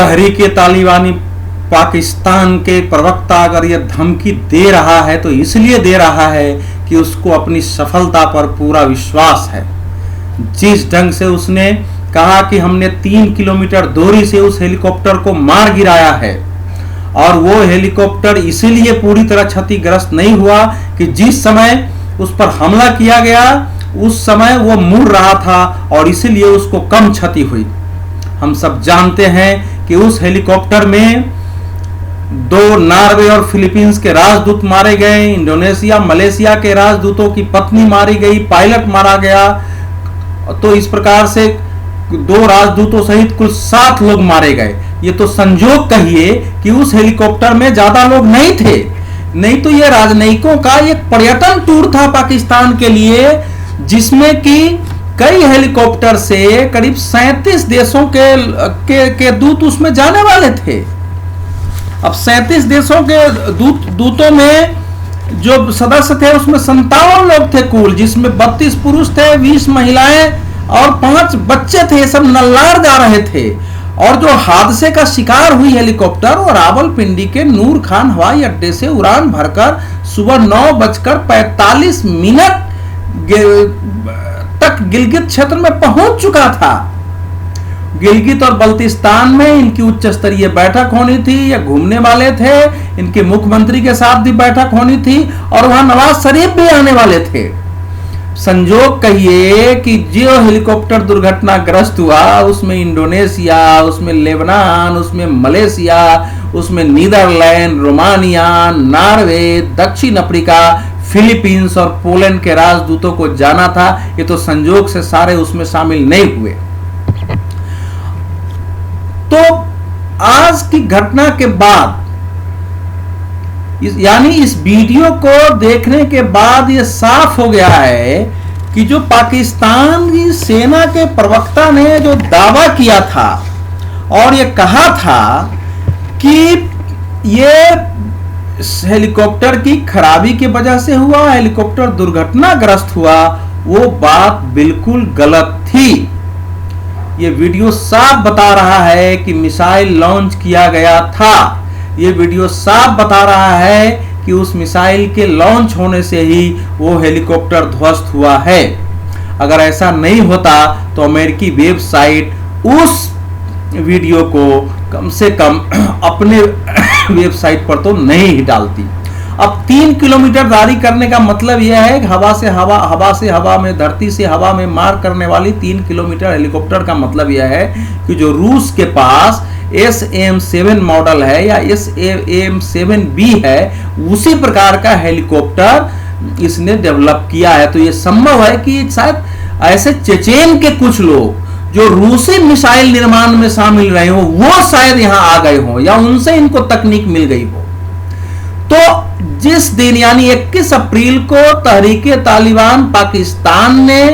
तहरीके तालिबानी पाकिस्तान के प्रवक्ता अगर यह धमकी दे रहा है तो इसलिए दे रहा है कि उसको अपनी सफलता पर पूरा विश्वास है। जिस ढंग से उसने कहा कि हमने 3 किलोमीटर दूरी से उस हेलीकॉप्टर को मार गिराया है, और वो हेलीकॉप्टर इसीलिए पूरी तरह क्षतिग्रस्त नहीं हुआ कि जिस समय उस पर हमला किया गया उस समय वो मुड़ रहा था और इसीलिए उसको कम क्षति हुई। हम सब जानते हैं कि उस हेलीकॉप्टर में 2 नॉर्वे और फिलीपींस के राजदूत मारे गए, इंडोनेशिया मलेशिया के राजदूतों की पत्नी मारी गई, पायलट मारा गया। तो इस प्रकार से 2 राजदूतों सहित कुल 7 लोग मारे गए। ये तो संजोग कहिए कि उस हेलीकॉप्टर में ज्यादा लोग नहीं थे, नहीं तो ये राजनयिकों का एक पर्यटन टूर था पाकिस्तान के लिए, जिसमें कि कई हेलीकॉप्टर से करीब 37 देशों के दूत उसमें जाने वाले थे। अब 37 देशों के दूतों में जो सदस्य थे उसमें 57 लोग थे कुल, जिसमें 32 पुरुष थे, 20 महिलाएं और 5 बच्चे थे। सब नल्लार जा रहे थे। और जो हादसे का शिकार हुई हेलीकॉप्टर और रावलपिंडी के नूर खान हवाई अड्डे से उड़ान भरकर सुबह 9:45 तक गिलगित क्षेत्र में पहुंच चुका था। गिलगित और बल्तिस्तान में इनकी उच्च स्तरीय बैठक होनी थी, या घूमने वाले थे, इनके मुख्यमंत्री के साथ भी बैठक होनी थी और वहां नवाज शरीफ भी आने वाले थे। संजोग कहिए कि जो हेलीकॉप्टर दुर्घटनाग्रस्त हुआ उसमें इंडोनेशिया, उसमें लेबनान, उसमें मलेशिया, उसमें नीदरलैंड, रोमानिया, नॉर्वे, दक्षिण अफ्रीका, फिलीपींस और पोलैंड के राजदूतों को जाना था। ये तो संजोग से सारे उसमें शामिल नहीं हुए। तो आज की घटना के बाद यानी इस वीडियो को देखने के बाद ये साफ हो गया है कि जो पाकिस्तान की सेना के प्रवक्ता ने जो दावा किया था और ये कहा था कि ये हेलीकॉप्टर की खराबी की वजह से हुआ, हेलीकॉप्टर दुर्घटनाग्रस्त हुआ, वो बात बिल्कुल गलत थी। ये वीडियो साफ बता रहा है कि मिसाइल लॉन्च किया गया था। ये वीडियो साफ बता रहा है कि उस मिसाइल के लॉन्च होने से ही वो हेलीकॉप्टर ध्वस्त हुआ है। अगर ऐसा नहीं होता तो अमेरिकी वेबसाइट उस वीडियो को कम से कम अपने वेबसाइट पर तो नहीं ही डालती। अब 3 किलोमीटर दारी करने का मतलब यह है कि हवा से हवा में, धरती से हवा में मार करने वाली 3 किलोमीटर हेलीकॉप्टर का मतलब यह है कि जो रूस के पास SM-7 मॉडल है या SM-7B है, उसी प्रकार का हेलीकॉप्टर इसने डेवलप किया है। तो ये संभव है कि शायद ऐसे चेचेन के कुछ लोग जो रूसी मिसाइल निर्माण में शामिल रहे हो, वो शायद यहां आ गए हो या उनसे इनको तकनीक मिल गई हो। तो जिस दिन यानी 21 अप्रैल को तहरीके तालिबान पाकिस्तान ने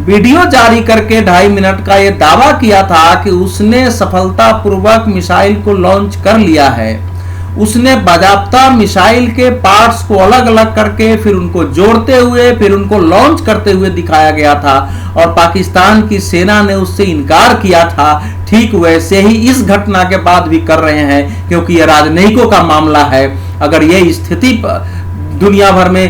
वीडियो जारी करके 2.5 मिनट का यह दावा किया था कि उसने सफलतापूर्वक मिसाइल को लॉन्च कर लिया है, उसने बाजाप्ता मिसाइल के पार्ट्स को अलग अलग करके फिर उनको जोड़ते हुए फिर उनको लॉन्च करते हुए दिखाया गया था और पाकिस्तान की सेना ने उससे इनकार किया था। ठीक वैसे ही इस घटना के बाद भी कर रहे हैं, क्योंकि यह राजनयिकों का मामला है। अगर यह स्थिति दुनिया भर में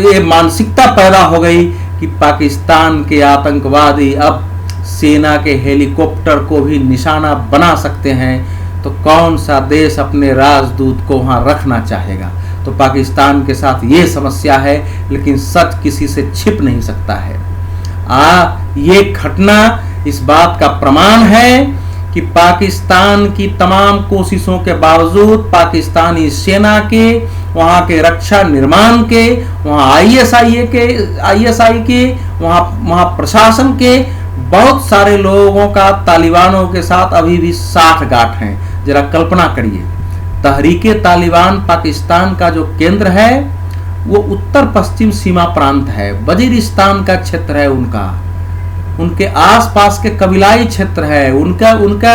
ये मानसिकता पैदा हो गई कि पाकिस्तान के आतंकवादी अब सेना के हेलीकॉप्टर को भी निशाना बना सकते हैं, तो कौन सा देश अपने राजदूत को वहां रखना चाहेगा। तो पाकिस्तान के साथ ये समस्या है, लेकिन सच किसी से छिप नहीं सकता है। ये घटना इस बात का प्रमाण है कि पाकिस्तान की तमाम कोशिशों के बावजूद पाकिस्तानी सेना के, वहां के रक्षा निर्माण के, वहां ISI के, वहां प्रशासन के बहुत सारे लोगों का तालिबानों के साथ अभी भी साठगांठ है। जरा कल्पना करिए, तहरीके तालिबान पाकिस्तान का जो केंद्र है वो उत्तर पश्चिम सीमा प्रांत है, वजीरिस्तान का क्षेत्र है उनके आसपास के कबीलाई क्षेत्र है उनका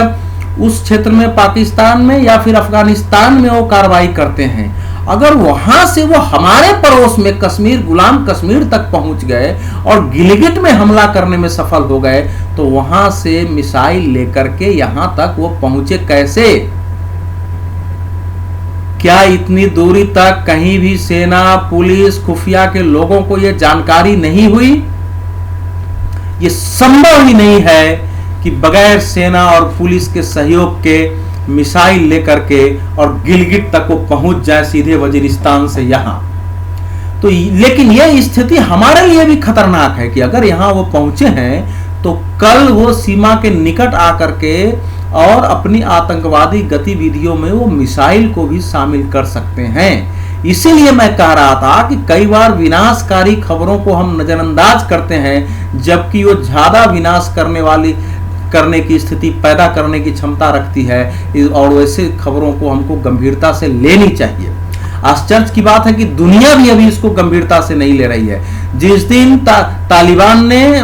उस क्षेत्र में पाकिस्तान में या फिर अफगानिस्तान में वो कार्रवाई करते हैं। अगर वहां से वो हमारे पड़ोस में कश्मीर, गुलाम कश्मीर तक पहुंच गए और गिलगिट में हमला करने में सफल हो गए, तो वहां से मिसाइल लेकर के यहां तक वो पहुंचे कैसे? क्या इतनी दूरी तक कहीं भी सेना, पुलिस, खुफिया के लोगों को यह जानकारी नहीं हुई? ये संभव ही नहीं है कि बगैर सेना और पुलिस के सहयोग के मिसाइल लेकर के और गिलगिट तक वो पहुंच जाए सीधे वजीरिस्तान से यहां। तो लेकिन यह स्थिति हमारे लिए भी खतरनाक है कि अगर यहां वो पहुंचे हैं तो कल वो सीमा के निकट आकर के और अपनी आतंकवादी गतिविधियों में वो मिसाइल को भी शामिल कर सकते हैं। इसीलिए मैं कह रहा था कि कई बार विनाशकारी खबरों को हम नजरअंदाज करते हैं, जबकि वो ज्यादा विनाश करने की स्थिति पैदा करने की क्षमता रखती है, और वैसे खबरों को हमको गंभीरता से लेनी चाहिए। आश्चर्य की बात है कि दुनिया भी अभी इसको गंभीरता से नहीं ले रही है। जिस दिन तालिबान ने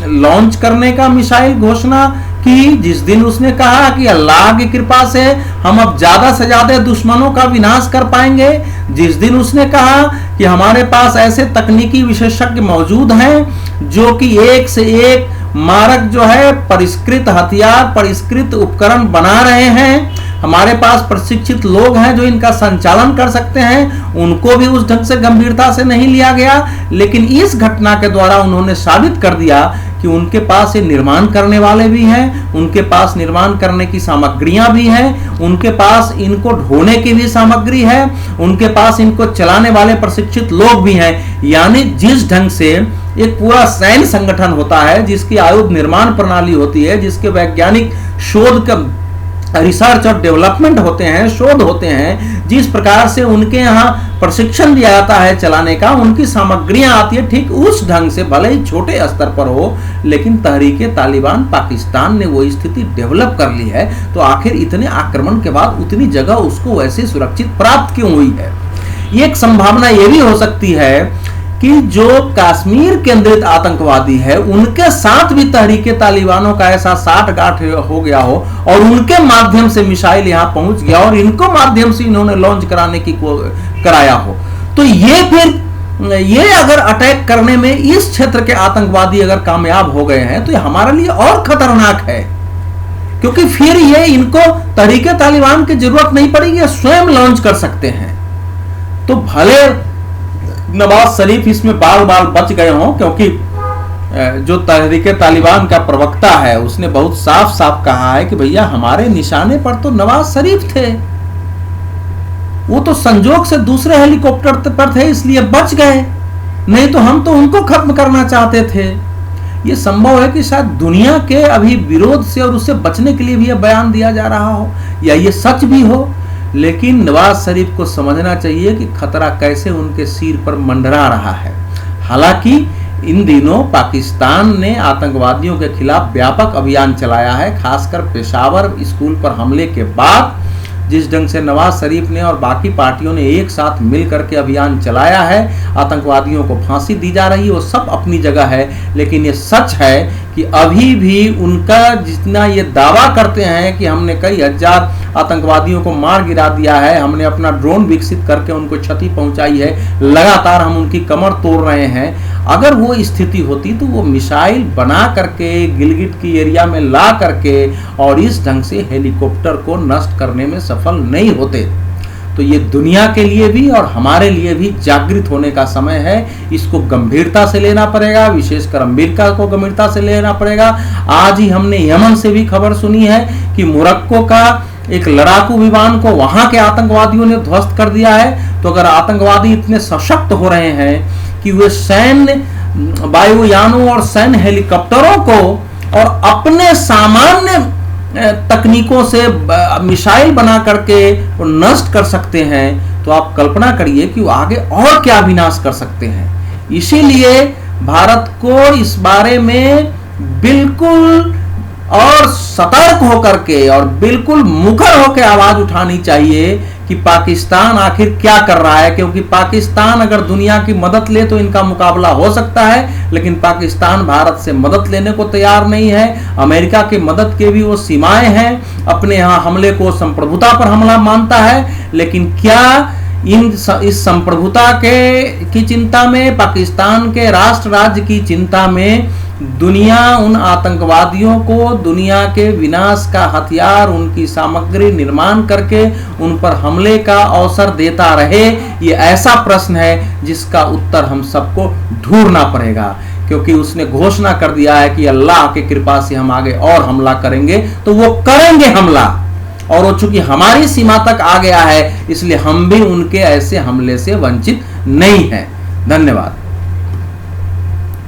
लॉन्च करने का मिसाइल घोषणा की, जिस दिन उसने कहा कि अल्लाह की कृपा से हम अब ज्यादा से ज्यादा दुश्मनों का विनाश कर पाएंगे, जिस दिन उसने कहा कि हमारे पास ऐसे तकनीकी विशेषज्ञ मौजूद हैं जो कि एक से एक मारक जो है परिष्कृत हथियार, परिष्कृत उपकरण बना रहे हैं, हमारे पास प्रशिक्षित लोग हैं जो इनका संचालन कर सकते हैं, उनको भी उस ढंग से गंभीरता से नहीं लिया गया। लेकिन इस घटना के द्वारा उन्होंने साबित कर दिया कि उनके पास ये निर्माण करने वाले भी हैं, उनके पास निर्माण करने की सामग्रियां भी हैं, उनके पास इनको ढोने की भी सामग्री है, उनके पास इनको चलाने वाले प्रशिक्षित लोग भी हैं। यानी जिस ढंग से एक पूरा सैन्य संगठन होता है, जिसकी आयुध निर्माण प्रणाली होती है, जिसके वैज्ञानिक शोध का रिसर्च और डेवलपमेंट होते हैं, शोध होते हैं, जिस प्रकार से उनके यहाँ प्रशिक्षण दिया जाता है चलाने का, उनकी सामग्रियां आती है, ठीक उस ढंग से भले ही छोटे स्तर पर हो, लेकिन तहरीके तालिबान पाकिस्तान ने वो स्थिति डेवलप कर ली है। तो आखिर इतने आक्रमण के बाद उतनी जगह उसको वैसे सुरक्षित प्राप्त क्यों हुई है? ये एक संभावना ये भी हो सकती है कि जो कश्मीर केंद्रित आतंकवादी है उनके साथ भी तहरीके तालिबानों का ऐसा साठगांठ हो गया हो और उनके माध्यम से मिसाइल यहां पहुंच गया और इनको माध्यम से इन्होंने लॉन्च कराने की कराया हो। तो ये अगर अटैक करने में इस क्षेत्र के आतंकवादी अगर कामयाब हो गए हैं तो ये हमारे लिए और खतरनाक है, क्योंकि फिर ये इनको तहरीके तालिबान की जरूरत नहीं पड़ेगी, स्वयं लॉन्च कर सकते हैं। तो भले नवाज शरीफ इसमें बाल बाल बच गए हों, क्योंकि जो तहरीके तालिबान का प्रवक्ता है उसने बहुत साफ साफ कहा है कि भैया हमारे निशाने पर तो नवाज शरीफ थे, वो तो संजोग से दूसरे हेलीकॉप्टर पर थे इसलिए बच गए, नहीं तो हम तो उनको खत्म करना चाहते थे। ये संभव है कि शायद दुनिया के अभी विरोध से और उससे बचने के लिए भी यह बयान दिया जा रहा हो, या ये सच भी हो। लेकिन नवाज शरीफ को समझना चाहिए कि खतरा कैसे उनके सिर पर मंडरा रहा है। हालांकि इन दिनों पाकिस्तान ने आतंकवादियों के खिलाफ व्यापक अभियान चलाया है, खासकर पेशावर स्कूल पर हमले के बाद जिस ढंग से नवाज शरीफ ने और बाकी पार्टियों ने एक साथ मिलकर के अभियान चलाया है, आतंकवादियों को फांसी दी जा रही है, वो सब अपनी जगह है। लेकिन ये सच है कि अभी भी उनका जितना ये दावा करते हैं कि हमने कई हजार आतंकवादियों को मार गिरा दिया है, हमने अपना ड्रोन विकसित करके उनको क्षति पहुंचाई है, लगातार हम उनकी कमर तोड़ रहे हैं, अगर वो स्थिति होती तो वो मिसाइल बना करके गिलगिट की एरिया में ला करके और इस ढंग से हेलीकॉप्टर को नष्ट करने में सफल नहीं होते। तो ये दुनिया के लिए भी और हमारे लिए भी जागृत होने का समय है। इसको गंभीरता से लेना पड़ेगा, विशेषकर अमेरिका को गंभीरता से लेना पड़ेगा। आज ही हमने यमन से भी खबर सुनी है कि मोरक्को का एक लड़ाकू विमान को वहां के आतंकवादियों ने ध्वस्त कर दिया है। तो अगर आतंकवादी इतने सशक्त हो रहे हैं कि वे सैन्य वायुयानों और सैन्य हेलीकॉप्टरों को और अपने सामान्य तकनीकों से मिसाइल बना करके वो नष्ट कर सकते हैं, तो आप कल्पना करिए कि वो आगे और क्या विनाश कर सकते हैं। इसीलिए भारत को इस बारे में बिल्कुल और सतर्क होकर के और बिल्कुल मुखर होकर आवाज उठानी चाहिए कि पाकिस्तान आखिर क्या कर रहा है। क्योंकि पाकिस्तान अगर दुनिया की मदद ले तो इनका मुकाबला हो सकता है, लेकिन पाकिस्तान भारत से मदद लेने को तैयार नहीं है। अमेरिका की मदद के भी वो सीमाएं हैं, अपने यहाँ हमले को संप्रभुता पर हमला मानता है। लेकिन क्या इस संप्रभुता की चिंता में, पाकिस्तान के राष्ट्र राज्य की चिंता में दुनिया उन आतंकवादियों को दुनिया के विनाश का हथियार, उनकी सामग्री निर्माण करके उन पर हमले का अवसर देता रहे, ये ऐसा प्रश्न है जिसका उत्तर हम सबको ढूंढना पड़ेगा। क्योंकि उसने घोषणा कर दिया है कि अल्लाह की कृपा से हम आगे और हमला करेंगे, तो वो करेंगे हमला, और वो चूंकि हमारी सीमा तक आ गया है, इसलिए हम भी उनके ऐसे हमले से वंचित नहीं हैं। धन्यवाद।